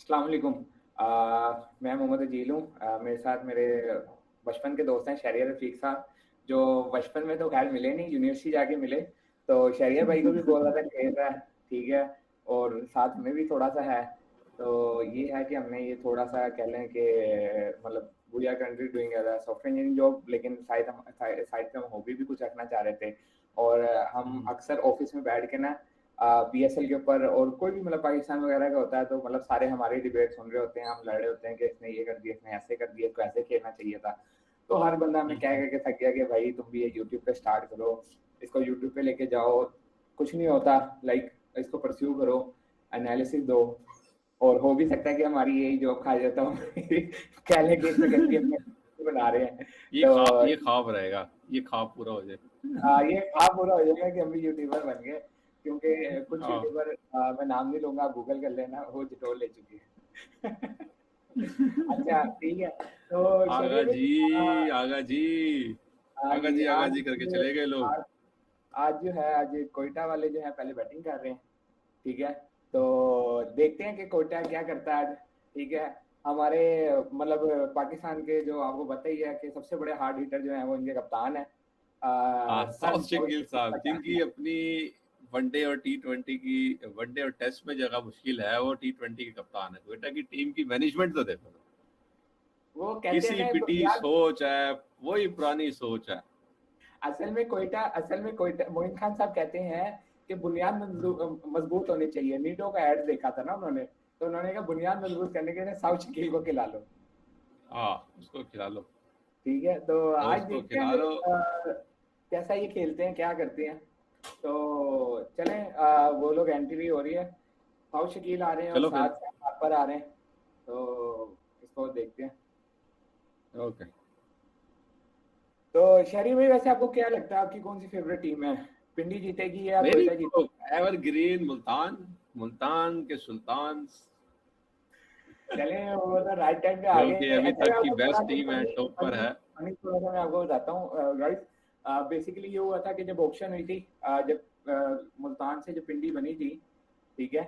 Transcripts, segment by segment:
अस्सलाम वालेकुम। मैं मोहम्मद अजील हूँ। मेरे साथ मेरे बचपन के दोस्त हैं शहरियार रफ़ीक साहब, जो बचपन में तो ख़ैर मिले नहीं, यूनिवर्सिटी जाके मिले। तो शहरियार भाई को भी बोल रहा था खेल रहा है, ठीक है, और साथ में भी थोड़ा-सा है। तो ये है कि हमने ये थोड़ा-सा कह लें कि मतलब we are currently doing software engineering job, लेकिन साइड पे हम हॉबी भी कुछ रखना चाह रहे थे। और हम हम्म, अक्सर ऑफ़िस में बैठ के ना बीएसएल के ऊपर और कोई भी मतलब पाकिस्तान वगैरह का होता है तो मतलब सारे हमारे डिबेट सुन रहे होते हैं, हम लड़ रहे होते हैं कि इसने ये कर दिया, इसने ऐसे कर दिया, इसको ऐसे खेलना चाहिए था। तो हर बंदा हमें कह हम्म, कह के थक गया कि भाई तुम भी ये यूट्यूब पे स्टार्ट करो, इसको यूट्यूब पे लेके जाओ, कुछ नहीं होता, लाइक इसको परस्यू करो, एनालिसिस दो, और हो भी सकता है कि हमारी यही जॉब खा जाता हूँ कह लें कि एक सेकंड की अपने बना रहे हैं। तो ये ख्वाब रहेगा, ये ख्वाब पूरा हो जाए। ये ख्वाब पूरा हो जाएगा कि हम भी यूट्यूबर बन गए, क्योंकि कुछ हाँ। यूट्यूबर मैं नाम नहीं लूंगा, गूगल कर लेना, वो जिटोल ले चुकी है अच्छा ठीक है। तो आगा शरीर जी, आगा जी, हाँ आगा जी, जी, आगा जी करके चले गए लोग। आज आज जो है, आज कोयटा वाले जो है पहले बैटिंग कर रहे हैं, ठीक है। तो देखते हैं कि कोयटा क्या करता है आज, ठीक है। हमारे मतलब पाकिस्तान के जो आपको पता ही है कि सबसे बड़े हार्ड हिटर जो है वो इनके कप्तान है, हाँ, सर सौरभ गिल साहब जिनकी अपनी वनडे और टी20 की, वनडे और टेस्ट में जगह मुश्किल है, वो टी20 के कप्तान है। क्वेटा की टीम की मैनेजमेंट तो देखो, वो कहते हैं किसी ना पिटी यार, सोच है, वही पुरानी सोच है। असल में कोयटा मोइन खान साहब कहते हैं कि बुनियाद मजबूत होनी चाहिए। नीटो का एड देखा था ना उन्होंने, तो उन्होंने कहा बुनियाद मजबूत करने के लिए साउथ शकील को खिला लो, हाँ, उसको खिला लो, ठीक है। तो आज उसको देखते हैं खिला कि लो। कैसा ये खेलते हैं, क्या करते हैं। तो चलें, वो लोग एंट्री भी हो रही है, साउथ शकील आ रहे हैं और चलो फिर। साथ साथ पर आ रहे हैं, तो इसको देखते हैं। ओके। तो शहरी में वैसे आपको क्या लगता है, आपकी कौन सी फेवरेट टीम है? पिंडी जीतेगी या मेरी कोयटा तो जीतेगी? एवरग्रीन मुल्तान, मुल्तान के सुल्तान, चले वो तो राइट टाइम पे आ जो कि गए। अभी अच्छा मैं तक की आपको थोड़ा बेस्ट सा टीम है, फनी टॉप पर फनी है। फनी थोड़ा सा मैं आपको बताता हूँ गाइस। बेसिकली ये हुआ था कि जब ऑक्शन हुई थी, जब मुल्तान से जो पिंडी बनी थी, ठीक है।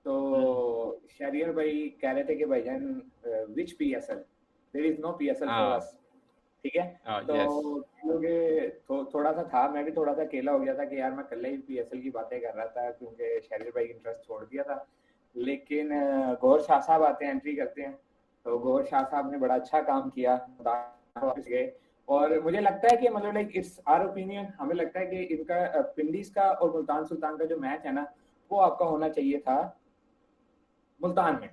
तो शहरियर भाई कह रहे थे कि भाईजान which PSL, there is no PSL for हाँ, अस, ठीक है। हाँ, तो यस। क्योंकि थोड़ा सा था, मैं भी थोड़ा सा अकेला हो गया था कि यार मैं कल ही पीएसएल की बातें कर रहा था, क्योंकि शहरियर भाई इंटरेस्ट छोड़ दिया था। लेकिन गौहर शाह साहब आते हैं, एंट्री करते हैं। तो गौहर शाह साहब ने बड़ा अच्छा काम किया, वापस गए। और मुझे लगता है कि मतलब लाइक इट्स आवर ओपिनियन, हमें लगता है कि इनका पिंडीज का और मुल्तान सुल्तान का जो मैच है ना, वो आपका होना चाहिए था मुल्तान में,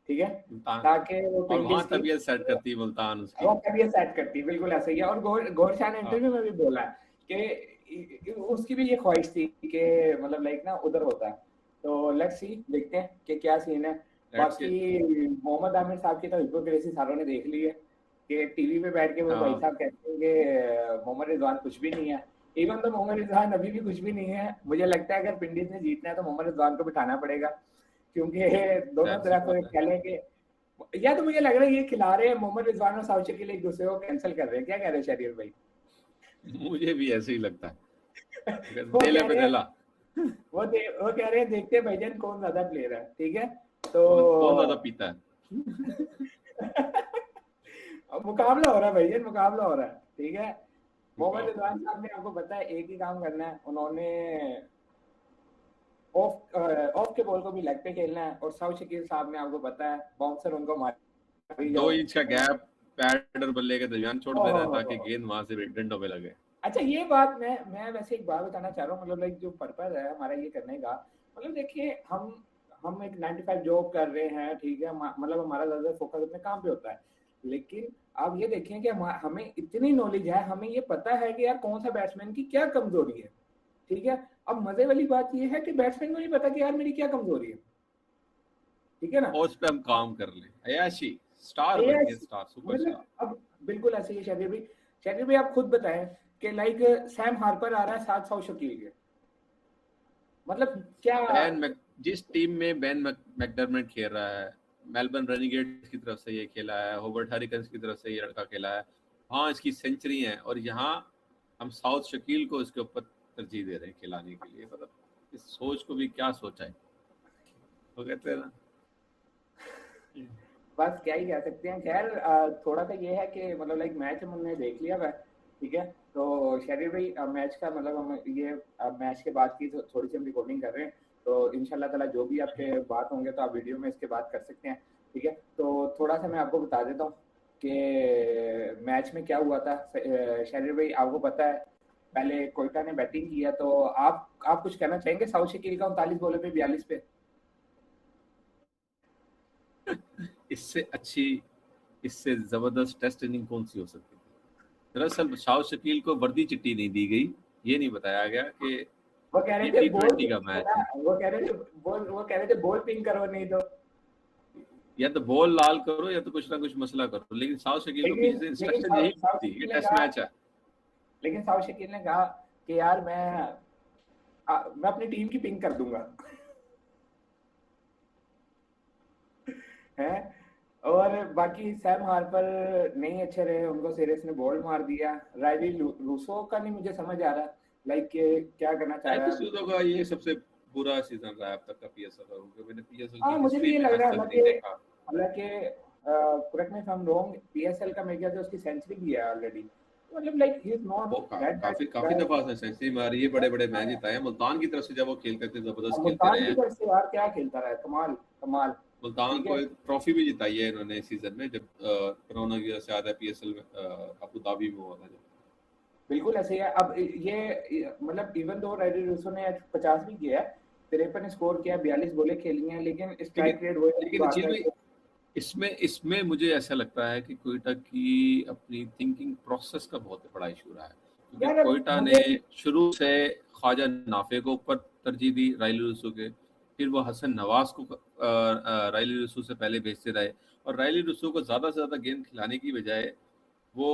ठीक है, मुल्तान, ताकि वो और वहां पिंडीज की तबीयत सेट करती है मुल्तान उसकी। वो करियर सेट करती है, बिल्कुल ऐसा ही है। और गौर शाह ने हाँ, इंटरव्यू में भी बोला है कि उसकी भी ये ख्वाहिश थी कि मतलब लाइक ना उधर होता है। तो लेट्स सी, देखते हैं कि क्या सीन है। Let's see. बाकी मोहम्मद आमिर साहब की तो हिपोक्रेसी सारों ने देख ली है कि टीवी पे बैठ के वो भाई हाँ, साहब कहते हैं कि मोहम्मद रिजवान कुछ भी नहीं है। इवन तो मोहम्मद रिजवान अभी भी कुछ भी नहीं है। मुझे लगता है अगर पिंडीज ने जीतना है तो मोहम्मद रिजवान को बिठाना पड़ेगा, क्योंकि दोनों जाहिर सी तरफ बात है। कह लें कि, या तो मुझे लग रहा है ये खिला रहे हैं मोहम्मद रिजवान और साउथ शकील एक दूसरे को कैंसिल कर रहे हैं। क्या कह रहे हैं शरीर भाई? मुझे भी ऐसे ही लगता है, अगर वो देले कह पे रहे हैं, देला। वो कह रहे हैं देखते हैं भाईजान कौन ज्यादा प्लेयर है, ठीक है। तो कौन ज्यादा पीता है। अब मुकाबला हो रहा है भाईजान, मुकाबला हो रहा है, ठीक है। मोहम्मद मुकाबला। रिजवान साहब ने आपको पता है एक ही काम करना है, उन्होंने ऑफ के बॉल को भी लेग पे खेलना है, और साउथ शकील साहब ने आपको पता है बाउंसर उनको मारी दो जाओ। इंच का गैप पैड और बल्ले के दरमियान छोड़ देना है, ताकि ओह, गेंद वहां से डंडों में लगे। अच्छा ये बात मैं वैसे एक बात बताना चाह रहा हूँ, मतलब लाइक जो पर्पज है हमारा ये करने का, मतलब देखिए हम एक 95 जॉब कर रहे हैं, ठीक है, मतलब हमारा ज्यादा फोकस अपने काम पे होता है। लेकिन आप ये देखें कि हमें इतनी नॉलेज है, हमें ये पता है कि यार कौन सा बैट्समैन की क्या कमजोरी है, ठीक है। अब मजे वाली बात ये है कि बैट्समैन को नहीं पता कि यार मेरी क्या कमजोरी है, ठीक है ना। और उस पर हम अब काम कर ले, अयाशी स्टार बन गए, AS स्टार, सुपरस्टार। मतलब अब बिल्कुल ऐसे ही है शकील भाई। शकील भाई आप खुद बताएं कि लाइक सैम हार्पर आ रहा है सात सौ शकील के, मतलब क्या? जिस टीम में बेन मैकडरमेट खेल रहा है, मेलबर्न रेनिगेट्स की तरफ से ये खेला है, होबर्ट हरिकन्स की तरफ से ये लड़का खेला है, हाँ इसकी सेंचुरी है, और यहाँ हम साउथ शकील को इसके ऊपर तरजीह दे रहे हैं खिलाने के लिए। मतलब इस सोच को भी क्या सोचा है, वो कहते हैं ना, बस क्या ही कह सकते हैं। खैर थोड़ा सा ये है कि मतलब लाइक मैच हमने देख लिया है, ठीक है। तो शरीर भाई मैच का मतलब हम ये मैच के बाद की थोड़ी सी हम रिकॉर्डिंग कर रहे हैं, तो इंशाल्लाह ताला जो भी आपके बात होंगे तो आप वीडियो में इसके बात कर सकते हैं, ठीक है। तो थोड़ा सा मैं आपको बता देता हूँ कि मैच में क्या हुआ था। शरीर भाई आपको पता है पहले कोयटा ने बैटिंग किया, तो आप कुछ कहना चाहेंगे साउथ शकील का 39 बॉलों पे 42 पे? इससे अच्छी, इससे जबरदस्त टेस्ट इनिंग कौन सी हो सकती है। दरअसल शाहिद शकील को वर्दी चिट्ठी नहीं दी गई, ये नहीं बताया गया कि वो कह रहे ये थे बॉल T20 का पिंक मैच करो है। ना, वो कह रहे थे बॉल पिंक करो, नहीं तो या तो बॉल लाल करो या तो कुछ ना कुछ मसला करो, लेकिन शाहिद शकील को पीछे लेकिन से लेकिन इंस्ट्रक्शन यही साउथ थी कि शकील ने टेस्ट कहा मैच है। लेकिन साउथ शकील ने कहा कि यार मैं अपनी टीम की पिंक कर दूंगा। है। और बाकी सैम हार्पर नहीं अच्छे रहे, उनको सीरीज ने बोल्ड मार दिया। राइली रूसो का नहीं मुझे समझ आ रहा लाइक क्या करना चाह रहा राइली है। सूजो का ये सबसे बुरा सीजन रहा है अब तक का पीएसएल का, क्योंकि मैंने पीएसएल हाँ की मुझे भी हिस्ट्री ये में लग आज रहा है, तक हालांकि नहीं देखा। हालांकि correct me if I am wrong, PSL का मेरे ख्याल से उसकी सेंचुरी भी है ऑलरेडी, मतलब लाइक ही इज नॉट वो दैट बैड काफी काफी गाय। दफा उसने सेंचुरी मारी है, बड़े बड़े मैच जिताए हैं। मुल्तान की तरफ से जब वो खेल करते जबरदस्त खेलते मुल्तान रहे की हैं। तरफ से यार क्या खेलता रहा है, कमाल कमाल। मुल्तान ठीक को है, एक ट्रॉफी भी जिताई है इन्होंने इस सीजन में, जब कोरोना की वजह से आधा पीएसएल में अबू धाबी में हुआ था जब। बिल्कुल ऐसे ही है। अब मतलब इवन दो राइडर रूसो ने आज 50 भी किया है, 53 स्कोर किया, 42 बॉलें खेली हैं, लेकिन लेकिन स्ट्राइक रेट वही वाली लेकिन बात अचील है भाई, कि इसमें इसमें मुझे ऐसा लगता है कि कोयटा की अपनी थिंकिंग प्रोसेस का बहुत बड़ा इशू रहा है, क्योंकि यार अब कोयटा ने मुझे शुरू से ख्वाजा नाफे को ऊपर तरजीह दी राइली रूसो के, फिर वो हसन नवाज को राइली रूसो से पहले भेजते रहे, और राइली रूसो को ज़्यादा से ज़्यादा गेंद खिलाने की बजाय वो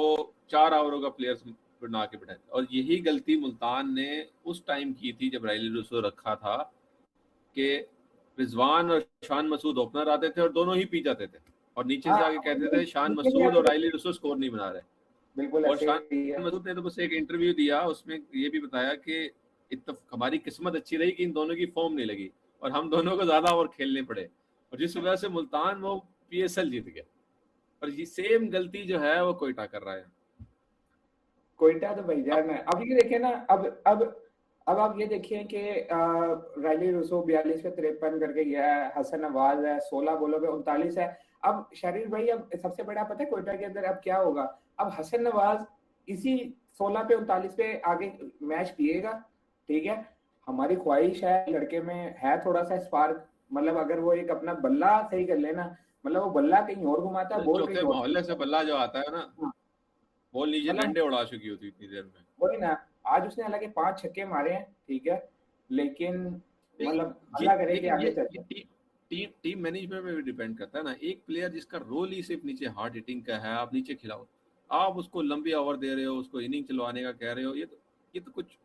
4 ओवरों का प्लेयर्स बना के बैठा था। और यही गलती मुल्तान ने उस टाइम की थी जब राइली रूसो रखा था, कि रिजवान और शान मसूद ओपनर आते थे और दोनों ही पी जाते थे, और नीचे हाँ से आके कहते थे शान मुझे भी मसूद ऐसे और राइली लगता है, रूसो स्कोर नहीं बना रहे। बिल्कुल और ऐसे ही शान है। मसूद ने तो बस एक इंटरव्यू दिया, उसमें ये भी बताया कि हमारी किस्मत अच्छी रही कि इन दोनों की फॉर्म नहीं लगी और हम दोनों को ज्यादा ओवर खेलने पड़े, और जिस वजह से मुल्तान वो पीएसएल जीत गया। और ये सेम गलती जो है वो कोयटा कर रहा है कोयटा तो अब। भाईजान है। अब ये देखिए ना, अब आप ये देखिए कि राइली रूसो 42 पे 53 करके गया है, हसन नवाज है 16 बॉलों पे 39 है। अब शरीर भाई अब सबसे बड़ा पता है कोयटा के अंदर अब क्या होगा, अब हसन नवाज इसी 16 पे 39 पे आगे मैच पिएगा, ठीक है। हमारी ख्वाहिश है, लड़के में है थोड़ा सा स्पार्क, मतलब अगर वो एक अपना बल्ला सही कर लेना, मतलब वो बल्ला कहीं और घुमाता है, बॉल चौथे कहीं और मोहल्ले से बल्ला जो आता है ना, हाँ, बॉल नीचे मतलब डंडे उड़ा चुकी होती इतनी देर में। वही ना। आज उसने हालांकि 5 छक्के मारे हैं, ठीक है, लेकिन मतलब ये अल्लाह करे कि लेकिन आगे ये चलते। टीम मैनेजमेंट में भी डिपेंड करता है ना। एक प्लेयर जिसका रोल ही सिर्फ नीचे हार्ड हिटिंग का है, आप नीचे खिलाओ, आप उसको लंबी ओवर दे रहे हो, उसको इनिंग चलवाने का कह रहे हो, ये तो कुछ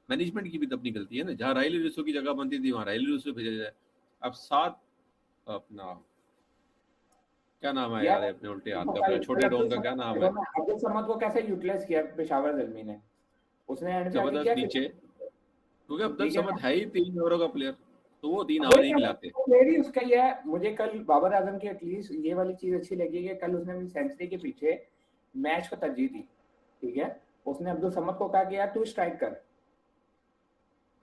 मैनेजमेंट की भी तो अपनी गलती है ना। जहाँ राइली रूसो की जगह बनती थी वहाँ राइली रूसो भेजा जाए। अब सात, अपना क्या नाम है यार यार अपने उल्टे हाथ का, कल अपने कल छोटे डॉन का क्या नाम देखो है। ना, अब्दुल समद को कैसे यूटिलाइज किया पेशावर जल्मी ने, उसने एंड पे आके जबरदस्त क्या नीचे, किया, क्योंकि अब्दुल ठीक है समद ना। है ही 3 ओवरों का प्लेयर, तो वो 3 ओवर वही नहीं ना, खिलाते। मेरी उसका ये है, मुझे कल बाबर आजम की एटलीस्ट ये वाली चीज अच्छी लगी कि कल उसने अपनी सेंचुरी के पीछे मैच को तरजीह दी, ठीक है। उसने अब्दुल समद को कहा कि यार तू स्ट्राइक कर,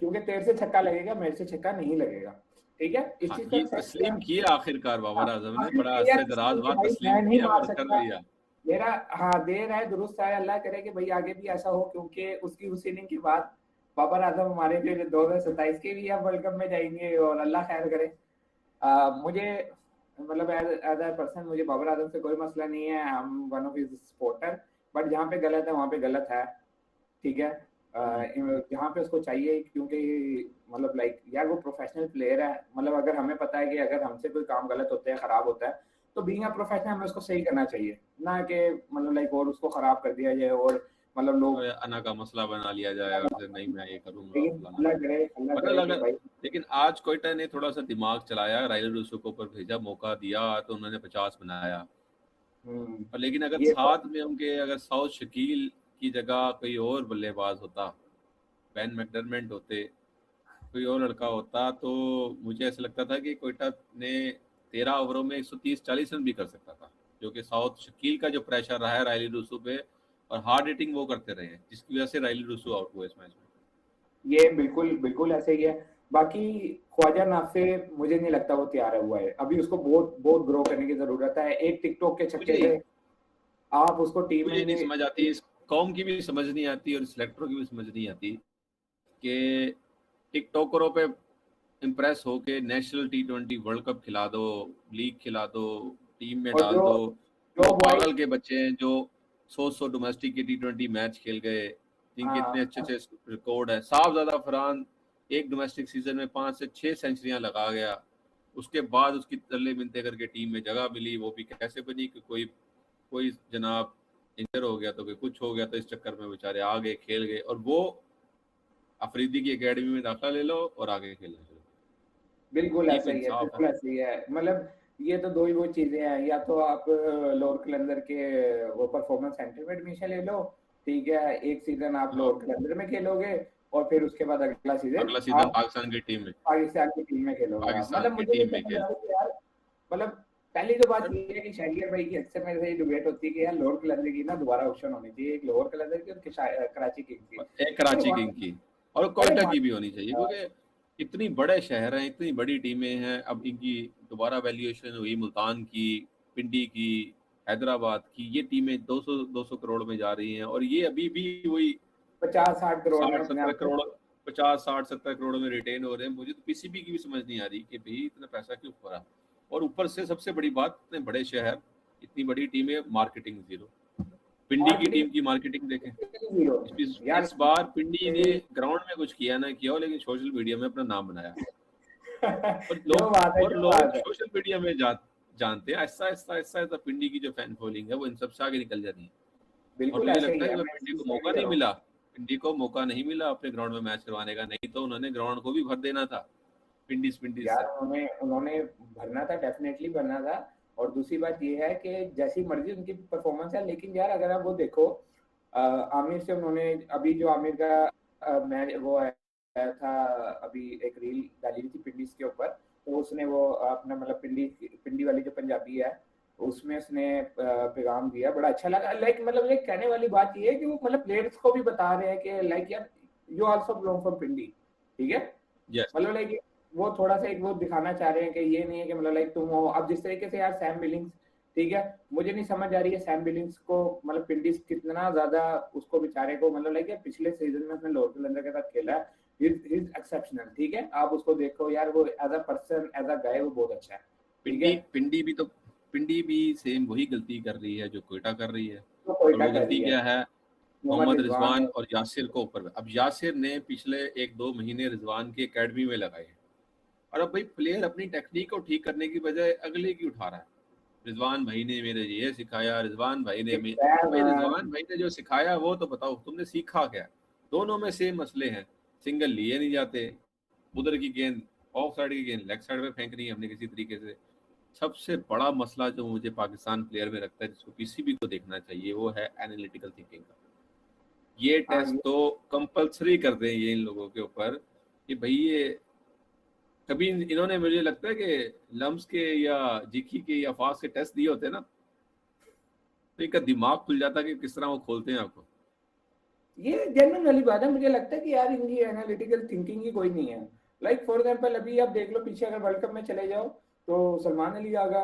क्योंकि तेरे से छक्का लगेगा, मेरे से छक्का नहीं लगेगा, ठीक है। इस हाँ, चीज को ये एक्सेप्ट तस्लीम किया। किया आखिरकार हाँ, बाबर आजम ने, आपने बड़ा किया अरसे दराज तस्लीम कि बाद भाई तस्लीम मैं नहीं किया मार और कर सकता, दिया। मेरा हाँ देर है दुरुस्त है, अल्लाह करे कि भाई आगे भी ऐसा हो, क्योंकि उसकी उस इनिंग के बाद बाबर आजम हमारे फिर 2027 के भी अब वर्ल्ड कप में जाएंगे, और अल्लाह खैर करे। मुझे मतलब एज अ पर्सन मुझे बाबर आजम से कोई मसला नहीं है, हम one of his supporter, but जहाँ पे गलत है वहाँ पे गलत है, ठीक है। जहाँ पे उसको चाहिए, क्योंकि मतलब लाइक यार वो प्रोफेशनल प्लेयर है, मतलब अगर हमें पता है कि अगर हमसे कोई काम गलत होता है, खराब होता है, तो बीइंग अ प्रोफेशनल हमें उसको सही करना चाहिए, ना कि मतलब लाइक और उसको खराब कर दिया जाए, और मतलब लोग, और अना का मसला बना लिया जाए और फिर नहीं मैं ये करूंगा लेकिन फलाना करूंगा। अल्लाह मतलब करे कि अगर, भाई। लेकिन आज कोयटा ने थोड़ा सा दिमाग चलाया, राइल रूसो को ऊपर भेजा, मौका दिया तो उन्होंने 50 बनाया। हम्म, और लेकिन अगर ये तो साथ में उनके अगर साउथ शकील की जगह कोई और बल्लेबाज होता, बैन मैकडरमेंट होते, कोई और लड़का होता, तो मुझे ऐसा लगता था कि कोयटा ने 13 ओवरों में 130-40 रन भी कर सकता था, जो कि साउथ शकील का जो प्रेशर रहा है रायली रूसू पे और हार्ड हिटिंग वो करते रहे हैं, जिसकी वजह से रायली रूसू आउट हुए इस मैच में। ये बिल्कुल बिल्कुल ऐसे ही है। बाकी ख्वाजा नाफे मुझे नहीं लगता वो तैयार हुआ है, अभी उसको बहुत बहुत ग्रो करने की जरूरत है। एक टिकटॉक के छक्के से आप उसको टीम में मुझे नहीं नहीं। समझ आती, इस कौम की भी समझ नहीं आती और सिलेक्टरों की भी समझ नहीं आती कि टिकटॉकरों पे इम्प्रेस होके नेशनल T20 वर्ल्ड कप खिला दो, लीग खिला दो, टीम में और डाल जो दो। जो वो बॉय पागल के बच्चे हैं जो 100 डोमेस्टिक के T20 मैच खेल गए, जिनके इतने अच्छे अच्छे रिकॉर्ड है। साहबजादा फरहान एक डोमेस्टिक सीजन में 5 से 6 सेंचुरियां लगा गया, उसके बाद उसकी तरले मिनते करके टीम में जगह मिली, वो भी कैसे बनी कि कोई कोई जनाब इंजर हो गया तो कोई कुछ हो गया, तो इस चक्कर में बेचारे आ गए, खेल गए, और वो अफरीदी की एकेडमी में दाखिला ले लो और आगे खेलने चलो। बिल्कुल ये ऐसा कोई ही है, इंसाफ है? बिल्कुल ऐसा ही है। मतलब ये तो दो ही वो चीजें हैं, या तो आप लोअर कलंदर के वो परफॉर्मेंस सेंटर में एडमिशन ले लो, ठीक है, एक सीजन आप हाँ, लोअर कलंदर में खेलोगे और फिर उसके बाद अगला सीजन अगला सीजन आप पाकिस्तान की टीम में, पाकिस्तान की टीम में खेलोगे आप। पाकिस्तान मतलब की मुझे नहीं टीम में समझ खेल। आ रही कि यार, मतलब पहली तो बात सर, ये है कि शहरियार भाई की अक्सर मेरे से ये डिबेट होती है कि यार लोअर कलंदर की ना दोबारा ऑप्शन होनी चाहिए, एक लोअर कलंदर की और कराची किंग्स की। एक अरे कराची किंग वहाँ- की और अरे कोयटा वहाँ- की भी होनी चाहिए, क्योंकि इतनी बड़े शहर हैं, इतनी बड़ी टीमें हैं, अब इनकी दोबारा वैल्यूएशन हुई। मुल्तान की, पिंडी की, हैदराबाद की, ये टीमें 200 करोड़ में जा रही हैं, और ये अभी भी वही 50-60 करोड़ में साठ अपने सत्तर आप को। करोड़ 50-60-70 करोड़ में रिटेन हो रहे हैं। मुझे तो पीसीबी की भी समझ नहीं आ रही कि भाई इतना पैसा क्यों खरा। और ऊपर से सबसे बड़ी बात, इतने बड़े शहर, इतनी बड़ी टीमें, मार्केटिंग जीरो। पिंडी की मार्केटिंग टीम की मार्केटिंग देखें, जीरो यार। इस बार पिंडी ने ग्राउंड में कुछ किया ना किया हो, लेकिन सोशल मीडिया में अपना नाम बनाया। और जो बात है, जो लोग बात है, सोशल मीडिया में जानते हैं। ऐसा ऐसा ऐसा ऐसा पिंडी की जो फैन फॉलोइंग है वो इन सबसे आगे निकल जाती है। और बिल्कुल मुझे ऐसा ही लगता है है, कि मैं इस पिंडी चीज को से मौका एग्री कर नहीं रहा हूँ। मिला, पिंडी को मौका नहीं मिला अपने ग्राउंड में मैच करवाने का, नहीं तो उन्होंने ग्राउंड को भी भर देना था पिंडी यार से। उन्होंने उन्होंने भरना था, डेफिनेटली भरना था। और दूसरी बात ये है कि जैसी मर्जी उनकी परफॉर्मेंस है, लेकिन यार अगर आप वो देखो, आमिर से उन्होंने अभी जो आमिर का मैच वो आया था, अभी एक रील डाली हुई थी पिंडी के ऊपर, तो उसने वो अपना मतलब पिंडी पिंडी वाली जो पंजाबी है, उसमें उसने पैगाम दिया, बड़ा अच्छा लगा। लाइक मतलब ये कहने वाली बात ये है कि वो मतलब प्लेयर्स को भी बता रहे हैं कि लाइक यार यू आल्सो बिलोंग फ्रॉम पिंडी, ठीक है। यस। मतलब लाइक वो थोड़ा सा एक वो दिखाना चाह रहे हैं कि ये नहीं है कि मतलब लाइक तुम हो। अब जिस तरीके से यार सैम बिलिंग्स, ठीक है, मुझे नहीं समझ आ रही है सैम बिलिंग्स को, मतलब पिंडीज कितना ज्यादा उसको बेचारे को, मतलब लाइक पिछले सीजन में उसने लोअर कलंदर के साथ खेला, इज एक्सेप्शनल, ठीक है। आप उसको देखो यार, वो as a person as a guy वो बहुत अच्छा है, ठीक है। पिंडी भी सेम वही गलती कर रही है जो कोयटा कर रही है। तो और कोयटा वो कर गलती रही है, क्या है? मोहम्मद मोहम्मद रिजवान रिजवान है। और यासिर को ऊपर। अब यासिर ने पिछले 1-2 महीने रिजवान की एकेडमी में लगाए हैं, और अब भाई प्लेयर अपनी टेक्निक को ठीक करने की बजाय अगले की उठा रहा है। रिजवान भाई ने मेरे ये सिखाया, रिजवान भाई ने तो भाई रिजवान भाई ने जो सिखाया वो तो बताओ तुमने सीखा क्या? दोनों में सेम मसले हैं, सिंगल लिए नहीं जाते, उधर की गेंद ऑफ साइड की गेंद लेग साइड में फेंकनी है हमने किसी तरीके से। सबसे बड़ा मसला जो मुझे पाकिस्तान प्लेयर में लगता है, जिसको पीसीबी को देखना चाहिए, वो है एनालिटिकल थिंकिंग का। ये हाँ टेस्ट तो कंपलसरी कर दें ये इन लोगों के ऊपर कि भाई ये कभी इन्होंने, मुझे लगता है कि लम्स के या जीकी के या फास्ट के टेस्ट दिए होते ना, तो इनका दिमाग खुल जाता कि किस तरह वो खोलते हैं आपको। ये जेन्युइन वाली बात है। मुझे लगता है कि यार इनकी एनालिटिकल थिंकिंग ही कोई नहीं है। लाइक फॉर एग्जांपल अभी आप देख लो, पीछे अगर वर्ल्ड कप में चले जाओ तो सलमान अली आगा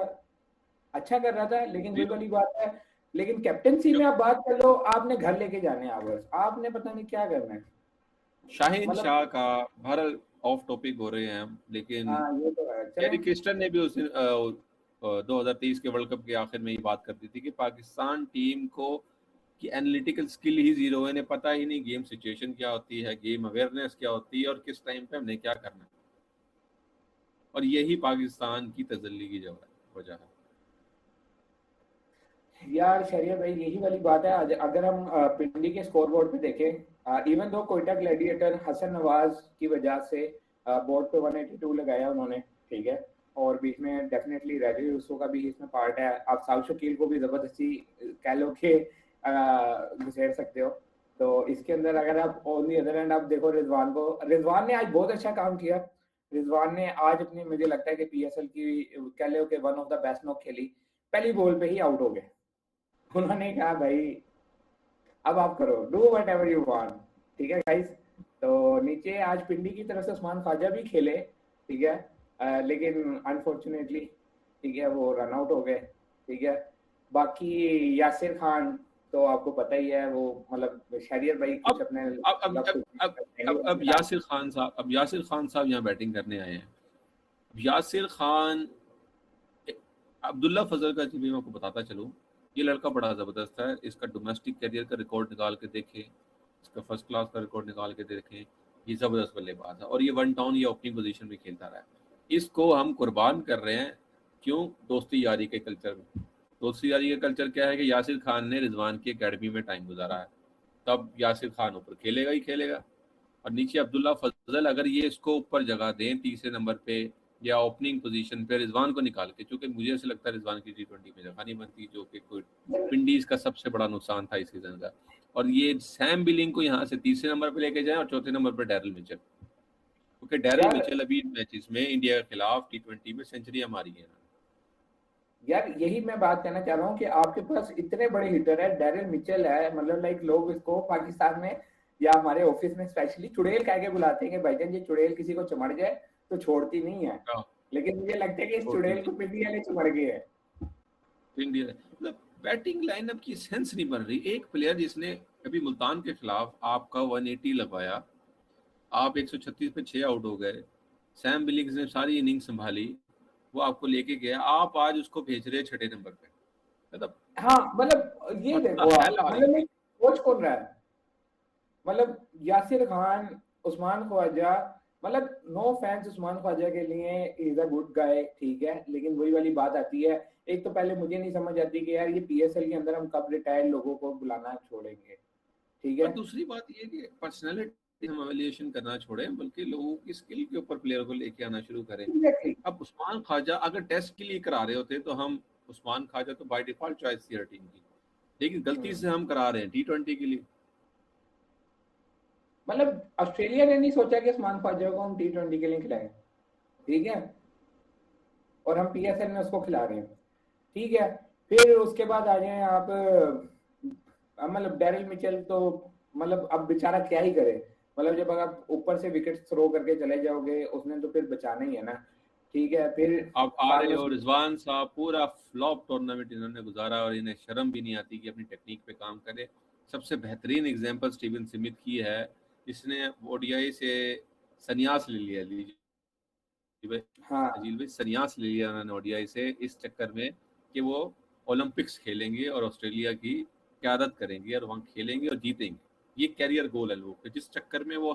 अच्छा कर रहा था, लेकिन वही जीरो। वाली बात है। लेकिन कैप्टनसी में आप बात कर लो, आपने घर लेके जाने आवर्स, आपने पता नहीं क्या करना है। शाहीन मतलब शाह का बहरहाल ऑफ टॉपिक हो रहे हैं हम, लेकिन हाँ ये तो है, चले। कैरी क्रिस्टन ने भी उस दिन 2023 के वर्ल्ड कप के आखिर में ये बात कर दी थी कि पाकिस्तान टीम को की एनालिटिकल स्किल ही जीरो है, इन्हें पता ही नहीं गेम सिचुएशन क्या होती है, गेम अवेयरनेस क्या होती है, और किस टाइम पे हमने क्या करना है। और यही पाकिस्तान की तजल्ली की वजह है। यार शरिया भाई यही वाली बात है। अगर हम पिंडी के स्कोर बोर्ड पे देखें, even though Quetta gladiator Hasan Nawaz की वजह से बोर्ड पे 182 लगाया उन्होंने, ठीक है। और बीच में डेफिनेटली रेडी यूसुफ का भी इसमें पार्ट है। आप साउथ शकील को भी जबरदस्ती कह लो कि घुसेड़ सकते हो। तो इसके अंदर अगर आप ऑन दी अदर एंड आप देखो रिजवान को, रिजवान ने आज बहुत अच्छा काम किया। रिजवान ने आज अपनी, मुझे लगता है कि पीएसएल की कह लो कि one of the best knock खेली, पहली बॉल पे ही आउट हो गए। उन्होंने कहा भाई अब आप करो, do what ever you want, ठीक है गाइस। तो नीचे आज पिंडी की तरफ से उस्मान ख्वाजा भी खेले, ठीक है, लेकिन अनफॉर्चुनेटली, ठीक है, वो रन आउट हो गए, ठीक है। बाकी यासिर खान तो आपको पता ही है, वो मतलब शहरियर भाई कुछ अपने अब यासिर खान साहब यहाँ बैटिंग करने आए हैं। यासिर खान, अब्दुल्ला फजल का जी मैं आपको बताता चलूं, ये लड़का बड़ा जबरदस्त है। इसका डोमेस्टिक करियर का रिकॉर्ड निकाल के देखें, इसका फर्स्ट क्लास का रिकॉर्ड निकाल के देखें, ये जबरदस्त बल्लेबाज है और ये वन टाउन या ओपनिंग पोजीशन में खेलता रहा है। इसको हम कुर्बान कर रहे हैं, क्यों? दोस्ती यारी के कल्चर में। दोस्ती यारी का कल्चर क्या है कि यासिर खान ने रिजवान की एकेडमी में टाइम गुजारा है, तब यासिर खान ऊपर खेलेगा ही खेलेगा। और नीचे अब्दुल्ला फजल, अगर ये इसको ऊपर जगह दें तीसरे नंबर पे या ओपनिंग पोजीशन पे रिजवान को निकाल के, क्योंकि मुझे ऐसा लगता है रिजवान की T20 में जगह नहीं बनती, जो कि कोई विंडीज का सबसे बड़ा नुकसान था इस सीजन का। और ये सैम बिलिंग को यहाँ से तीसरे नंबर पे लेके जाए और चौथे नंबर पे डैरिल मिचेल, क्योंकि डैरिल मिचेल अभी मैचेस में इंडिया के खिलाफ T20 में सेंचुरियां मारी है। यार यही मैं बात कहना चाह रहा हूँ कि आपके पास इतने बड़े हिटर है, डैरिल मिचेल है, मतलब लाइक लोग इसको पाकिस्तान में या हमारे ऑफिस में स्पेशली चुड़ैल कह के बुलाते हैं कि भाईजान ये चुड़ैल किसी को चमड़ जाए तो छोड़ती नहीं है, लेकिन मुझे लगता है कि इस चुड़ैल को पीटी वाले चमड़ गए है। इंडिया मतलब बैटिंग लाइनअप की सेंस नहीं बन रही। एक प्लेयर जिसने अभी मुल्तान के खिलाफ आपका 180 लगवाया, आप 136 पे 6 आउट हो गए, सैम बिलिंग्स ने सारी इनिंग संभाली, वो आपको लेके गया, आप आज उसको भेज रहे छठे नंबर पे। मतलब हाँ मतलब ये देखो आप, मतलब कोच कौन रहा है, मतलब यासिर खान, उस्मान ख्वाजा, मतलब नो फैंस उस्मान ख्वाजा के लिए, इज अ गुड गाय, ठीक है, लेकिन वही वाली बात आती है। एक तो पहले मुझे नहीं समझ आती कि यार ये पीएसएल के अंदर हम कब रिटायर्ड लोगों को बुलाना छोड़ेंगे, ठीक है। और दूसरी बात ये कि पर्सनालिटी हम एवेल्युएशन करना छोड़ें, बल्कि लोगों की स्किल के ऊपर प्लेयर को लेके आना शुरू करें। अब उस्मान ख्वाजा अगर टेस्ट के लिए करा रहे होते तो हम, उस्मान ख्वाजा तो बाय डिफॉल्ट चॉइस थी हर टीम की, लेकिन गलती से हम करा रहे हैं T20 के लिए। मतलब ऑस्ट्रेलिया ने नहीं सोचा कि उस्मान ख्वाजा को हम T20 के लिए खिलाएं, ठीक है, और हम पीएसएल में उसको खिला रहे हैं, ठीक है। फिर उसके बाद आ जाए आप, मतलब डैरिल मिचेल तो मतलब अब बेचारा क्या ही करे, मतलब जब आप ऊपर से विकेट थ्रो करके चले जाओगे उसने तो फिर बचाना ही है ना, ठीक है। फिर आप आ रहे हो, रिजवान साहब पूरा फ्लॉप टूर्नामेंट इन्होंने गुजारा और इन्हें शर्म भी नहीं आती कि अपनी टेक्निक पे काम करे। सबसे बेहतरीन एग्जांपल स्टीवन स्मिथ की है, इसने ओडीआई से संन्यास ले लिया, हाँ अजील भाई संन्यास ले लिया उन्होंने ओडीआई से, इस चक्कर में कि वो ओलंपिक्स खेलेंगे और ऑस्ट्रेलिया की क़यादत करेंगे और वहाँ खेलेंगे और जीतेंगे। ये कैरियर गोल है लोगों के, जिस चक्कर में वो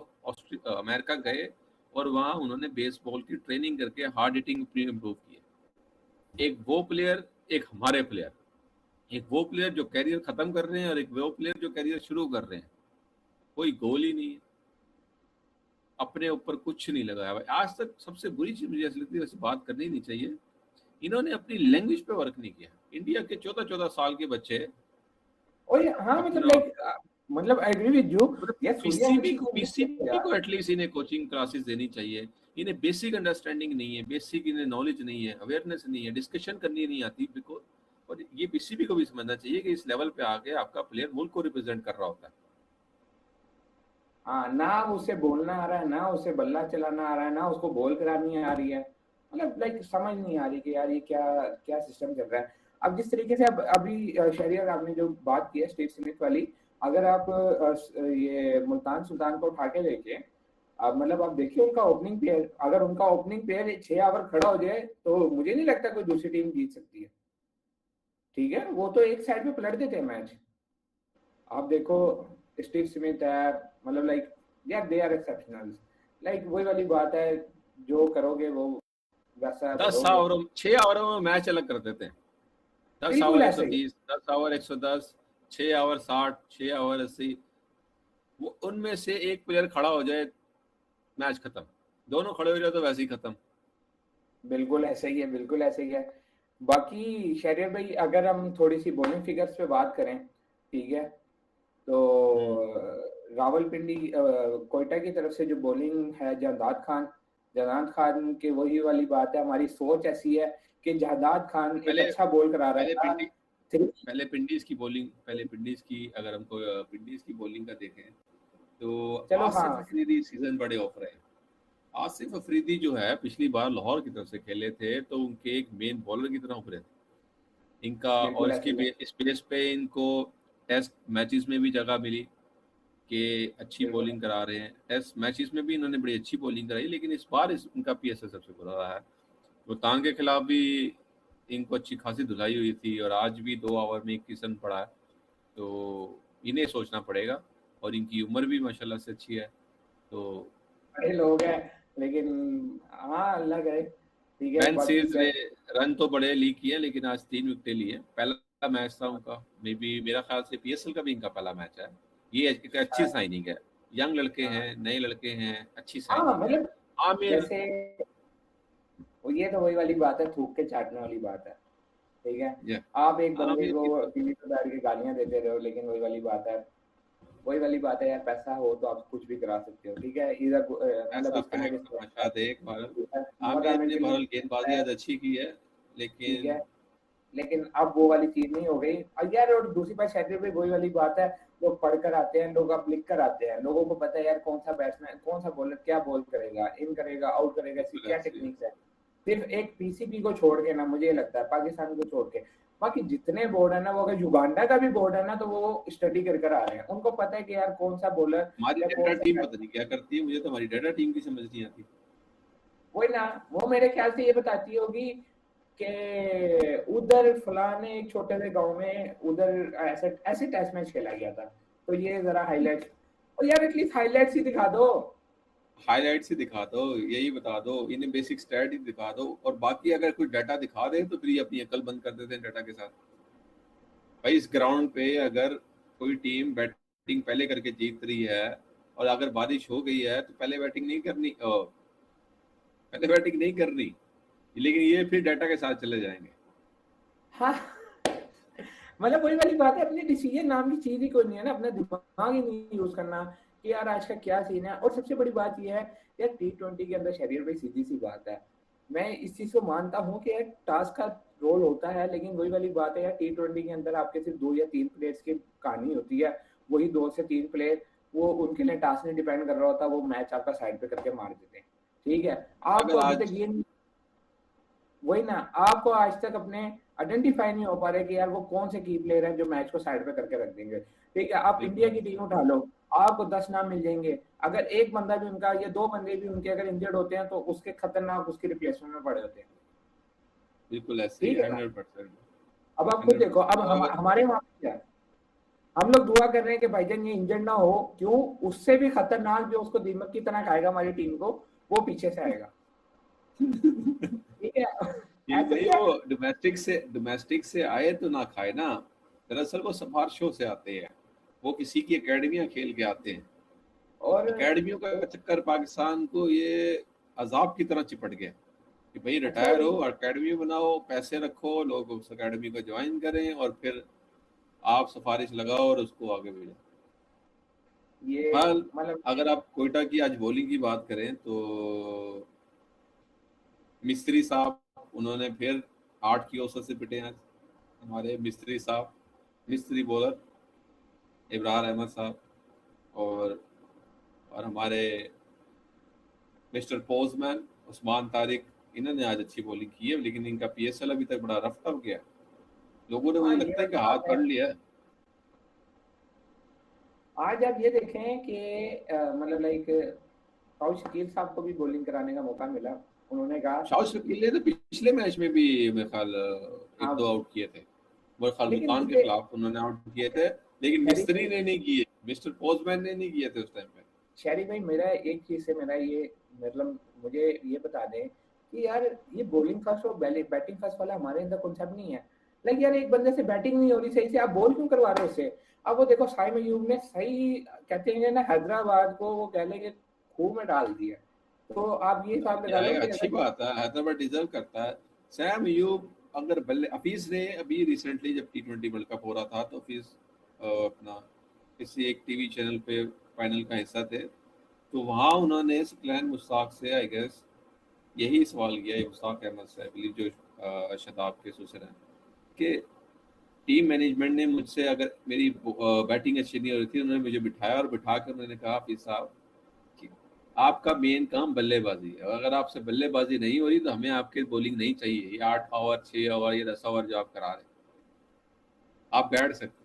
अमेरिका गए और वहाँ उन्होंने बेसबॉल की ट्रेनिंग करके हार्ड हिटिंग इम्प्रूव किए। एक वो प्लेयर, एक हमारे प्लेयर, एक वो प्लेयर जो कैरियर खत्म कर रहे हैं और एक वो प्लेयर जो कैरियर शुरू कर रहे हैं, कोई गोल ही नहीं है, अपने ऊपर कुछ नहीं लगाया भाई आज तक। सबसे बुरी चीज मुझे ऐसी लगती है, वैसे बात करनी नहीं चाहिए, इन्होंने अपनी लैंग्वेज पे वर्क नहीं किया। इंडिया के 14-14 साल के बच्चे, और हाँ मतलब लाइक, मतलब I agree with you, PCB को एटलीस्ट इन्हें कोचिंग क्लासेस देनी चाहिए। इन्हें बेसिक अंडरस्टैंडिंग नहीं है, बेसिक इन्हें नॉलेज नहीं है, अवेयरनेस नहीं है, डिस्कशन करनी नहीं आती बिकॉज। और ये पीसीबी को भी समझना चाहिए कि इस लेवल पे आके आपका प्लेयर मुल्क को रिप्रेजेंट कर रहा होता है। हाँ, ना उसे बोलना आ रहा है, ना उसे बल्ला चलाना आ रहा है, ना उसको बॉल करानी आ रही है, मतलब लाइक समझ नहीं आ रही कि यार ये क्या क्या सिस्टम चल रहा है। अब जिस तरीके से अब अभी शहरियार आपने जो बात की है स्टीव स्मिथ वाली, अगर आप ये मुल्तान सुल्तान को उठा के देखिए, अब मतलब आप देखिए उनका ओपनिंग पेयर, अगर उनका ओपनिंग पेयर 6 ओवर खड़ा हो जाए तो मुझे नहीं लगता कोई दूसरी टीम जीत सकती है, ठीक है। वो तो एक साइड पे पलट देते हैं मैच। आप देखो स्टीव स्मिथ है, मतलब लाइक यार दे आर एक्सेप्शनल, लाइक वही वाली बात है, जो करोगे वो वैसा 10 करोगे। ओवरों 6 ओवरों में मैच अलग कर देते हैं। 10 बिल्कुल ओवर ऐसे ही 130, 10 ओवर 110, 6 ओवर 60, 6 ओवर 80, वो उनमें से एक प्लेयर खड़ा हो जाए मैच खत्म, दोनों खड़े हो जाए तो वैसे ही खत्म। बिल्कुल ऐसे ही है, बिल्कुल ऐसे ही है। बाकी शहरियार भाई अगर हम थोड़ी सी बॉलिंग फिगर्स पे बात करें, ठीक है, तो रावलपिंडी कोयटा की तरफ से जो बॉलिंग है, जंदाद खान, जहादात खान की वही वाली बात है, हमारी सोच ऐसी है कि जहादात खान एक पहले अच्छा बॉल करा रहा पहले था। पिंडी पहले पिंडीज की अगर हमको पिंडीज की बॉलिंग का देखें तो चलो हाँ, आसिफ अफरीदी सीजन बड़े ऑफ रहे। आसिफ अफरीदी जो है पिछली बार लाहौर की तरफ से खेले थे तो उनके एक मेन बॉलर की तरह उभरे थे इनका, और बिल्कुल ऐसे ही है, इस बेस पे इनको टेस्ट मैचेस में भी जगह मिली कि अच्छी बिल्कुल। बॉलिंग करा रहे हैं। टेस्ट मैचेस में भी इन्होंने बड़ी अच्छी बॉलिंग कराई, लेकिन इस बार इनका पीएसएल सबसे बुरा रहा है। भूटान के खिलाफ भी इनको अच्छी खासी धुलाई हुई थी और आज भी 2 ओवर में 21 रन पड़ा है, तो इन्हें सोचना पड़ेगा। और इनकी उम्र भी माशाल्लाह से अच्छी है, तो बड़े लोग हैं, लेकिन हाँ अल्लाह करे, ठीक है, बेन बाकी सीरीज ने रन तो बड़े लीक किए, लेकिन आज 3 विकेटें लिए। पहला मैच था उनका, मे बी मेरा ख्याल से पीएसएल का भी इनका पहला मैच है। ये एक अच्छी साइनिंग है, यंग लड़के हाँ हैं, नए लड़के हैं, अच्छी हाँ, साइनिंग है। मतलब आमिर जैसे वो, ये तो वही वाली बात है, थूक के चाटने वाली बात है, ठीक है। या आप एक बंदे आमिर को की तो टीवी पे बैठ के गालियां देते रहो, लेकिन वही वाली बात है, वही वाली बात है यार, पैसा हो तो आप कुछ भी करा सकते हो, ठीक है। इधर मतलब ऐसा इसके में फैक्ट रिस्क तमाशा देख बहरहाल है, मोहम्मद आमिर आमिर ने के लिए बहरहाल गेंदबाजी है, आज अच्छी की है, ठीक लेकिन है, लेकिन अब वो वाली चीज नहीं हो गई। और यार, और दूसरी बात शहर में वही वाली बात है, लोग पढ़ कर आते हैं, लोग अब लिख कर आते हैं, लोगों को पता है यार कौन सा बैट्समैन, कौन सा बॉलर क्या बॉल करेगा, इन करेगा, आउट करेगा, इसकी बिल्कुल क्या ऐसे ही है। टेक्निक्स है। सिर्फ एक पीसीबी को छोड़ के ना, मुझे ये लगता है पाकिस्तान को छोड़ के, बाकी जितने बोर्ड है ना, वो अगर युगांडा का भी बोर्ड है ना, तो वो स्टडी कर कर आ रहे हैं, उनको पता है कि यार कौन सा बॉलर हमारी या डेटा कौन सा टीम पता नहीं बैट्समैन। क्या करती है, मुझे तो हमारी डेटा टीम की समझ नहीं आती। वही ना, वो मेरे ख्याल से ये बताती होगी कि उधर फलाने एक छोटे से गांव में उधर ऐसे ऐसे टेस्ट मैच खेला गया था, तो ये जरा हाइलाइट्स, और यार एटलीस्ट हाइलाइट्स ही दिखा दो। हाइलाइट्स ही दिखा दो, यही बता दो, इन्हें बेसिक स्टैट ही दिखा दो, और बाकी अगर कोई डाटा दिखा दे तो फिर ये अपनी अकल बंद कर देते हैं डाटा के साथ। भाई इस ग्राउंड पे अगर कोई टीम बैटिंग पहले करके जीत रही है और अगर बारिश हो गई है तो पहले बैटिंग नहीं करनी, पहले बैटिंग नहीं करनी, लेकिन ये फिर डाटा के साथ चले जाएंगे। हाँ, मतलब वही वाली बात है, अपने डिसीजन नाम की चीज ही कोई नहीं है ना, अपना दिमाग ही नहीं यूज करना कि यार आज का क्या सीन है। और सबसे बड़ी बात यह है यार, T20 के अंदर शरीर भाई, सीधी सी बात है, मैं इस चीज को मानता हूँ कि यार टास्क का रोल होता है, लेकिन वही वाली बात है यार, T20 के अंदर आपके सिर्फ 2 या 3 प्लेयर्स की कहानी होती है, वही 2 से 3 प्लेयर, वो उनके लिए टास्क नहीं डिपेंड कर रहा होता, वो मैच आपका साइड पे करके मार देते हैं, ठीक है। आपको अगर अभी तक आज ये, वही ना, आपको आज तक अपने आइडेंटिफाई नहीं हो पा रहे कि यार वो कौन से की प्लेयर हैं जो मैच को साइड पे करके रख देंगे, ठीक है। आप इंडिया बिल्कुल की टीम उठा लो, आपको 10 नाम मिल जाएंगे, अगर एक बंदा भी उनका या 2 बंदे भी उनके अगर इंजर्ड होते हैं तो उसके खतरनाक उसकी रिप्लेसमेंट में पड़े होते हैं, बिल्कुल ऐसे ही ठीक है ना। 100%। अब आप खुद देखो, 100%। अब तो अगर हमारे वहां पे क्या है, हम लोग दुआ कर रहे हैं कि भाईजान ये इंजर्ड ना हो, क्यों, उससे भी खतरनाक जो उसको दीमक की तरह खाएगा हमारी टीम को, वो पीछे से आएगा, ठीक है। ये ऐसे नहीं, ही है। वो डोमेस्टिक से आए तो ना खाए ना, दरअसल वो सिफारिशों से आते हैं, वो किसी की एकेडमियां खेल के आते हैं। अब और एकेडमियों का चक्कर पाकिस्तान को ये अजाब की तरह चिपट गया कि भाई अच्छा, रिटायर हो, एकेडमी बनाओ, पैसे रखो, लोग उस एकेडमी को ज्वाइन करें और फिर आप सिफारिश लगाओ और उसको आगे भेजो। ये हाल, मतलब, अगर आप कोयटा की आज बॉलिंग की बात करें तो मिस्त्री साहब, उन्होंने फिर 8 की औसत से पिटे आज हमारे मिस्त्री साहब, मिस्त्री बॉलर इब्रार अहमद साहब, और हमारे मिस्टर पोजमैन उस्मान तारिक, इन्होंने आज अच्छी बॉलिंग की है, लेकिन इनका पीएसएल अभी तक बड़ा रफ टफ गया। लोगों ने हाँ मुझे ये लगता है कि वाली हाथ बात है। पढ़ लिया है। आज आप ये देखें कि मतलब लाइक साउथ शकील साहब को भी बॉलिंग कराने का मौका मिला, उन्होंने कहा शाह शकील ने तो पिछले मैच में भी मेरे ख्याल एक दो आप, आउट किए थे, मेरे ख्याल लेकिन मुल्तान के मुझे खिलाफ उन्होंने आउट किए थे, लेकिन शहरी मिस्त्री भाई, ने नहीं किए, मिस्टर पोजमैन ने नहीं किए थे उस टाइम पे। शहरी भाई, मेरा एक चीज से मेरा ये, मतलब मुझे ये बता दें कि यार ये बॉलिंग फर्स्ट और बैटिंग फर्स्ट वाला हमारे अंदर कॉन्सेप्ट नहीं है। लाइक यार, एक बंदे से बैटिंग नहीं हो रही सही से, आप बॉल क्यों करवा रहे हो उससे। अब वो देखो, साइम अयूब ने सही, कहते हैं ना, हैदराबाद को वो कह लेंगे खूह में डाल दिया, तो आप ये हिसाब लगा लो जाएगा, कि अच्छी अगर, बात है, हैदराबाद डिजर्व करता है। सैम अयूब, अगर बल्ले हफीज ने अभी रिसेंटली जब T20 वर्ल्ड कप हो रहा था तो हफीज अपना किसी एक टीवी चैनल पे फाइनल का हिस्सा थे, तो वहाँ उन्होंने सकलैन मुश्ताक से आई गेस यही सवाल किया है मुश्ताक अहमद से, आई बिलीव, जो शताब के सुसर हैं, कि टीम मैनेजमेंट ने मुझसे, अगर मेरी बैटिंग अच्छी नहीं हो रही थी, उन्होंने मुझे बिठाया और बिठा कर उन्होंने कहा, हाफिज साहब कि आपका मेन काम बल्लेबाजी है, अगर आपसे बल्लेबाजी नहीं हो रही तो हमें आपके बॉलिंग नहीं चाहिए, ये 8 ओवर 6 ओवर या 10 ओवर जो आप करा रहे हैं, आप बैठ सकते हैं।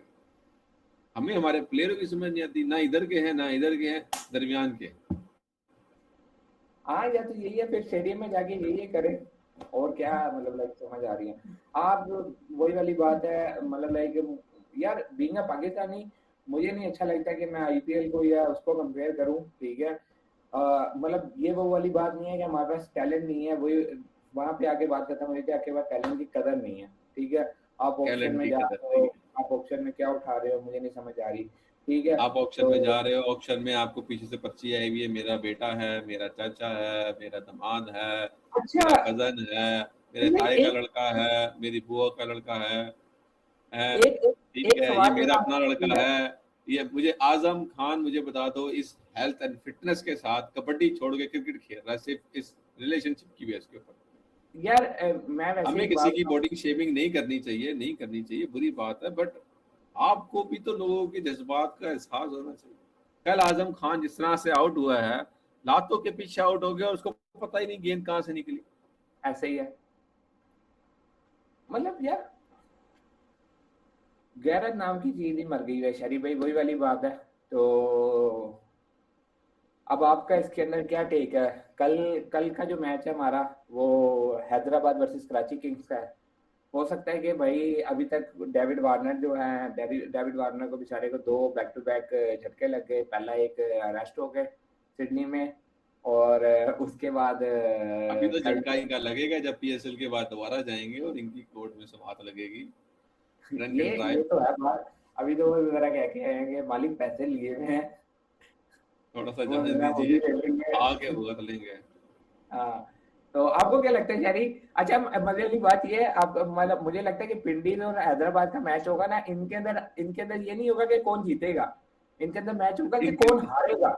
हमें हमारे प्लेयरों की समझ नहीं आती, ना इधर के हैं ना इधर के हैं, दरमियान के। हाँ, या तो यही है, फिर स्टेडियम में जाके यही करें, और क्या मतलब लाइक समझ आ रही है आप। वही वाली बात है, मतलब लाइक यार बीइंग अ पाकिस्तानी, मुझे नहीं अच्छा लगता कि मैं आईपीएल को या उसको कंपेयर करूं, ठीक है। मतलब ये वो वाली बात नहीं है कि हमारे पास टैलेंट नहीं है, वही वहां पे आके बात खत्म हुई कि आपके पास टैलेंट की कदर नहीं है, ठीक है। आप ऑप्शन टैलेंट में की जा कदर रहे नहीं हो, है। आप ऑप्शन में क्या उठा रहे हो मुझे नहीं समझ आ रही, ठीक है। आप ऑक्शन तो में जा रहे हो, ऑक्शन में आपको पीछे से पर्ची आई हुई है, मेरा बेटा है, मेरा चाचा है, मेरा दामाद है, अच्छा, मेरा कजन है, मेरे ताए का एक लड़का है, मेरी बुआ का लड़का है, एक एक, ठीक एक है, ये सवाल मेरा मेरा अपना आपसे, ठीक लड़का है। है। ये मुझे आजम खान, मुझे बता दो, इस हेल्थ एंड फिटनेस के साथ कबड्डी छोड़ के क्रिकेट खेल रहा है, सिर्फ इस रिलेशनशिप की बेस के ऊपर। यार मैं वैसे हमें एक किसी बात की बॉडी शेमिंग नहीं करनी चाहिए, नहीं करनी चाहिए, बुरी बात है, बट आपको भी तो लोगों के जज्बात का एहसास होना चाहिए। कल आजम खान जिस तरह से आउट हुआ है, लातों के पीछे आउट हो गया और उसको पता ही नहीं गेंद कहां से निकली। ऐसे ही है, मतलब यार गैरत नाम की चीज ही मर गई है शरीफ भाई, वही वाली बात है। तो अब आपका इसके अंदर क्या टेक है? कल कल का जो मैच है हमारा, वो हैदराबाद वर्सेस कराची किंग्स का है। हो सकता है कि भाई अभी तक डेविड वार्नर जो है, डेविड वार्नर को बेचारे को दो बैक टू बैक झटके लग गए, पहला एक अरेस्ट हो गए सिडनी में, और उसके बाद अभी तो कल झटका इनका लगेगा जब पीएसएल के बाद दोबारा जाएंगे और इनकी कोर्ट में समात लगेगी, ड्रंक एंड ये ड्राइव। तो है बात। अभी तो वो जरा कह के हैं कि मालिक पैसे लिए हुए हैं, थोड़ा सा वो जाने जरा वो भी दीजिए, ले लेंगे। आगे भुगत लेंगे। हाँ, तो आपको क्या लगता है शरी? अच्छा, मजे वाली बात ये है, आप मतलब मुझे लगता है कि पिंडी में और हैदराबाद का मैच होगा ना, इनके अंदर ये नहीं होगा कि कौन जीतेगा, इनके अंदर मैच होगा कि इनके, कौन हारेगा।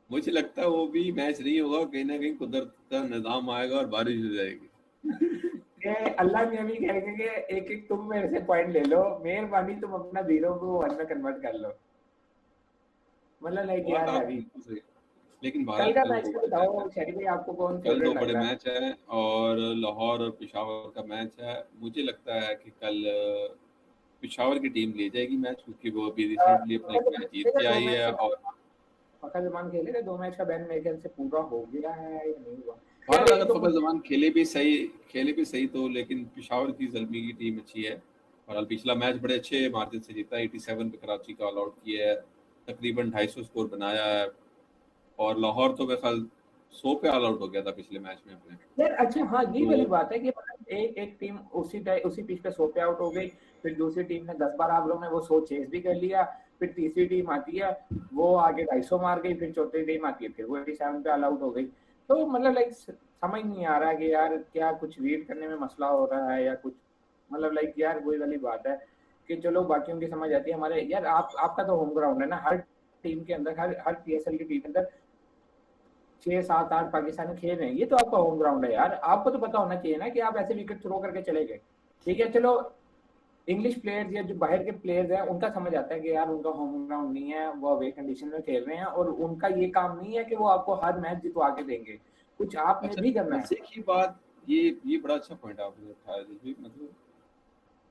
मुझे लगता है वो भी मैच नहीं होगा, कहीं ना कहीं कुदरत का निजाम आएगा और बारिश हो जाएगी। कि अल्लाह ने भी कहेंगे कि एक एक तुम मेरे से पॉइंट ले लो, मेहरबानी तुम अपना जीरो को वन में कन्वर्ट कर लो, मतलब लाइक बात यार आप हैवी। बिल्कुल सही। लेकिन कल भारत, का कल मैच दो का बड़े मैच है, बताओ शरी भाई, आपको कौन कल दो फेवरेट लग बड़े रहा है? मैच है, और लाहौर और पेशावर का मैच है। मुझे लगता है कि कल पेशावर की टीम ले जाएगी मैच, क्योंकि वो अभी रिसेंटली अपना एक मैच जीत के दो आई मैच है। का और फखर जमान खेलेगा, दो मैच का बैन मेरे ख्याल से पूरा हो गया है या नहीं हुआ। यार भारत, एक अगर तो फखर मुझे, जमान खेले भी सही तो, लेकिन पेशावर की जल्मी की टीम अच्छी है। और पिछला मैच बड़े अच्छे मार्जिन से जीता, 87 पे कराची का ऑल आउट किया है, तकरीबन 250 स्कोर बनाया है। और लाहौर तो मेरे ख्याल 100 पे ऑल आउट हो गया था पिछले मैच में अपने। यार अच्छा हाँ, यही वाली तो बात है कि मतलब एक एक टीम उसी पिच पे 100 पे आउट हो गई, फिर दूसरी टीम ने 10-12 ओवरों में वो 100 चेस भी कर लिया, फिर तीसरी टीम आती है, वो आगे 250 मार गई, फिर चौथी टीम आती है, फिर वो 87 पे ऑल आउट हो गई। तो मतलब लाइक समझ नहीं आ रहा है कि यार क्या कुछ रीड करने में मसला हो रहा है या कुछ, मतलब लाइक यार वही वाली बात है कि चलो बाकियों की समझ आती है, हमारे यार आपका तो होम ग्राउंड है ना, हर टीम के अंदर, हर हर पीएसएल की टीम के अंदर 6-7-8 पाकिस्तानी खेल रहे हैं, ये तो आपका होम ग्राउंड है यार, आपको तो पता होना चाहिए ना कि आप ऐसे विकेट थ्रो करके चले गए, ठीक है। चलो इंग्लिश प्लेयर्स या जो बाहर के प्लेयर्स हैं उनका समझ आता है कि यार उनका होम ग्राउंड नहीं है, वो अवे कंडीशन में खेल रहे हैं, और उनका ये काम नहीं है कि वो आपको हर मैच जितवा के देंगे, कुछ आपने अच्छा, भी करना है। मजे की बात, ये बड़ा अच्छा पॉइंट आपने उठाया जी। मतलब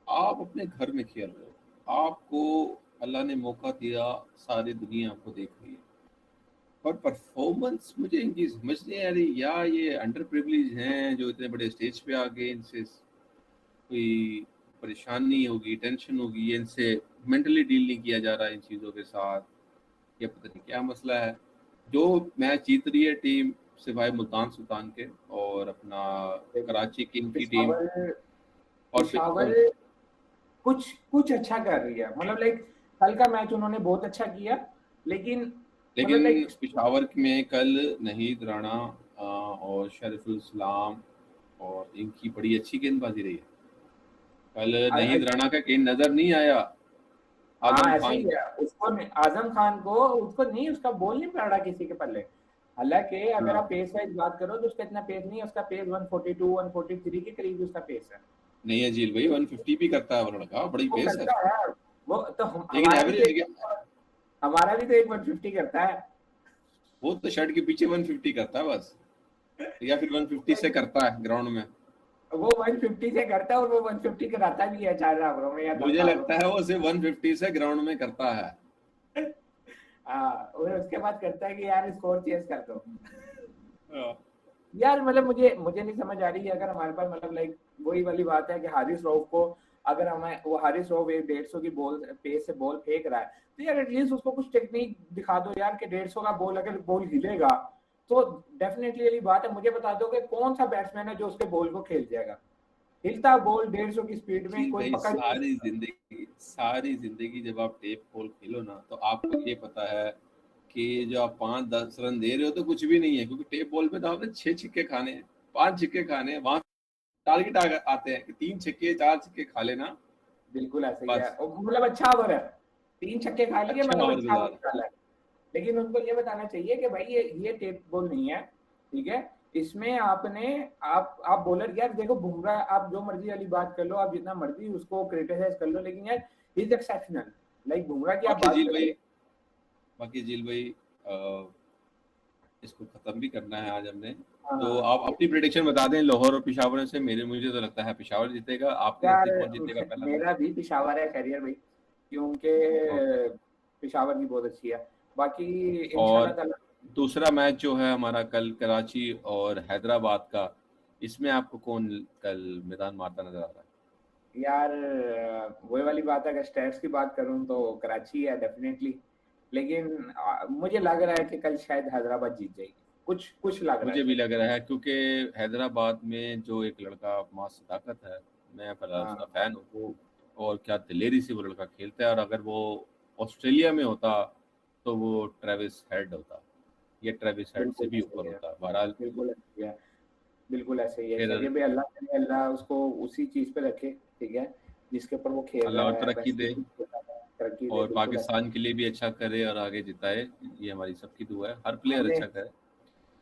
आप अपने घर में खेल रहे हो, आपको अल्लाह ने मौका दिया, सारी दुनिया आपको देख रही है, और परफॉर्मेंस मुझे इनकी समझ नहीं आ रही, या ये अंडर प्रिविलेज हैं जो इतने बड़े स्टेज पे आ गए, इनसे कोई परेशानी होगी, टेंशन होगी, या इनसे मेंटली डील नहीं किया जा रहा है इन चीज़ों के साथ, या पता नहीं क्या मसला है। जो मैच जीत रही है टीम, सिवाय मुल्तान सुल्तान के और अपना कराची किंग की टीम, पिशावर और पिशावर कुछ कुछ अच्छा कर रही है, मतलब लाइक कल का मैच उन्होंने बहुत अच्छा किया, लेकिन मतलब लेकिन लाइक पिशावर में कल नहीद राणा और शरीफुल इस्लाम और इनकी बड़ी अच्छी गेंदबाजी रही है। कल नहीद राणा का गेंद नजर नहीं आया हाँ आजम ऐसे खान ही को। है, उसको आजम खान को उसको नहीं, उसका बॉल नहीं पड़ रहा किसी के पल्ले, हालांकि अगर हाँ। आप पेस वाइज बात करो तो उसका इतना पेस नहीं है, उसका पेस 142 143 के करीब उसका पेस है। नहीं है झील भाई, 150 भी करता है वो लड़का, बड़ी वो पेस है करता है, वो तो लेकिन हमारा भी तो एवरेज। हमारा भी तो एक 150 करता है। वो तो शर्ट के पीछे 150 करता है बस, या फिर 150 से करता है ग्राउंड में। वो 150 से करता है और वो 150 कराता भी है 4 ओवरों में या 10 मुझे ओवरों लगता है वो सिर्फ 150 से ग्राउंड में करता है। में। हाँ, और उसके बाद करता है कि यार स्कोर चेंज कर दो। हाँ। यार मतलब मुझे मुझे नहीं समझ आ रही है, अगर हमारे पास मतलब लाइक वही वाली बात है कि हारिस रऊफ को, अगर हमें वो हारिस रऊफ 150 की बॉल पेस से बॉल फेंक रहा है, तो यार एटलीस्ट उसको कुछ टेक्निक दिखा दो यार कि 150 का बॉल अगर बॉल हिलेगा तो डेफिनेटली यही बात है, मुझे बता दो कि कौन सा बैट्समैन है जो उसके बॉल को खेल जाएगा। हिलता बॉल 150 की स्पीड में जी कोई भाई, पकड़ नहीं सकता। सारी जिंदगी जब आप टेप बॉल खेलो ना, तो आपको ये पता है कि जो आप 5-10 रन दे रहे हो तो कुछ भी नहीं है, क्योंकि टेप बॉल पे तो आपने 6 छक्के खाने हैं, 5 छक्के खाने हैं, वहां टारगेट आते हैं कि 3 छक्के 4 छक्के खा लेना बिल्कुल ऐसे ही है, बस। और मतलब अच्छा ओवर है, 3 छक्के खा लिए अच्छा मतलब ओवर अच्छा ओवर गुजारा। निकाला है। लेकिन उनको ये बताना चाहिए कि भाई ये टेप बॉल नहीं है, ठीक है। इसमें आपने आप बॉलर, यार देखो बुमराह, आप जो मर्जी वाली बात कर लो, आप जितना मर्जी उसको क्रिटिसाइज कर लो, लेकिन यार इज एक्सेप्शनल। लाइक बुमराह की आप बाकी बात झील भाई करो। बाकी झील भाई अ, इसको खत्म भी करना है आज हमने। तो हाँ आप अपनी प्रिडिक्शन बता दें लाहौर और पेशावर से। मुझे तो लगता है पेशावर जीतेगा, आपके यार, नजदीक कौन जीतेगा पहला मेरा मैच? भी पिशावर है खैरियर भाई, क्योंकि ओके। पिशावर भी बहुत अच्छी है। बाकी इंशाल्लाह और ताला। दूसरा मैच जो है हमारा कल कराची और हैदराबाद का, इसमें आपको कौन कल मैदान मारता नजर आ रहा है? यार वही वाली बात है, अगर स्टैट्स की बात करूं तो कराची है डेफिनेटली, लेकिन मुझे लग रहा है कि कल शायद हैदराबाद जीत जाएगी, कुछ कुछ लग रहा है मुझे भी शायद। लग रहा है, क्योंकि हैदराबाद में जो एक लड़का मां सदाकत है, मैं पहला उसका हाँ फैन हूँ वो, और क्या दिलेरी से वो लड़का खेलता है। और अगर वो ऑस्ट्रेलिया में होता तो वो ट्रेविस हेड होता, ये ट्रेविस हेड से बिल्कुल भी ऐसे ऊपर ही है, होता। बहरहाल बिल्कुल ऐसे ही है, बिल्कुल ऐसे ही है। फिर शरीर भी अल्लाह करे, अल्लाह उसको उसी चीज पे रखे, ठीक है, जिसके ऊपर वो खेल अल्लाह और रहा है, तरक्की वैसे दे, ही तरक्की दे, और बिल्कुल ऐसे। पाकिस्तान के लिए भी अच्छा करे और आगे जिताए। ये हमारी सबकी दुआ है, हर प्लेयर हमें अच्छा करे।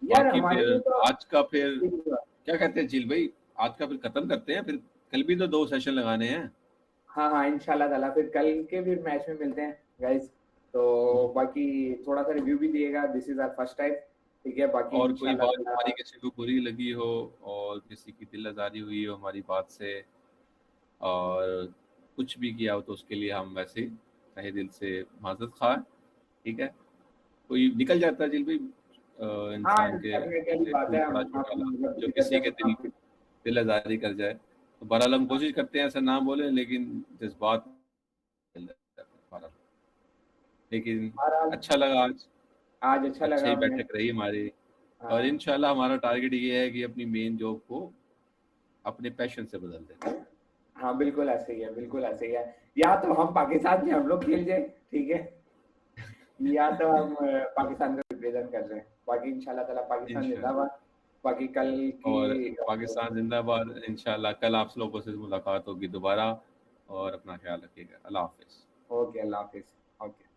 यार बाकी हमारे लिए फिर तो आज का फिर क्या कहते हैं झील भाई, आज का फिर खत्म करते हैं फिर। कल भी तो 2 सेशन लगाने हैं। हाँ हाँ, इंशाल्लाह ताला फिर कल के फिर मैच में मिलते हैं गाइस। तो बाकी थोड़ा सा रिव्यू भी दिएगा, this is our first time, ठीक है। बाकी और कोई इंशाल्लाह बात ताला। हमारी किसी को बुरी लगी हो और किसी की दिल आज़ारी हुई हो हमारी बात से, और कुछ भी किया हो, तो उसके लिए हम वैसे ही तहे दिल से माजरत खा। ठीक है, कोई निकल जाता है दिल भी हाँ इंसान के डेफिनेटली से बात खून है, बड़ा हम छोटा लम्हा मतलब जो किसी का किसी के दिल दिल आज़ारी कर जाए। तो बहरहाल हम कोशिश करते हैं ऐसा ना बोले, लेकिन जज्बात बहरहाल। लेकिन बहरहाल अच्छा लगा आज, आज अच्छा अच्छी लगा ही हमें। बैठक रही हमारी। और हाँ इंशाल्लाह हमारा टारगेट ये है कि अपनी मेन जॉब को अपने पैशन से बदल दें। हाँ, बिल्कुल ऐसे ही है, बिल्कुल ऐसे ही है। या तो हम पाकिस्तान में हम लोग खेल जाए, ठीक है, या तो हम पाकिस्तान का रिप्रेजेंट कर रहे हैं। बाकी इंशाल्लाह ताला पाकिस्तान इंशाल्लाह। जिंदाबाद। बाकी कल की और पाकिस्तान जिंदाबाद। इंशाल्लाह कल आप लोगों से मुलाकात होगी दोबारा, और अपना ख्याल रखिएगा। अल्लाह हाफिज। ओके, अल्लाह हाफिज। ओके।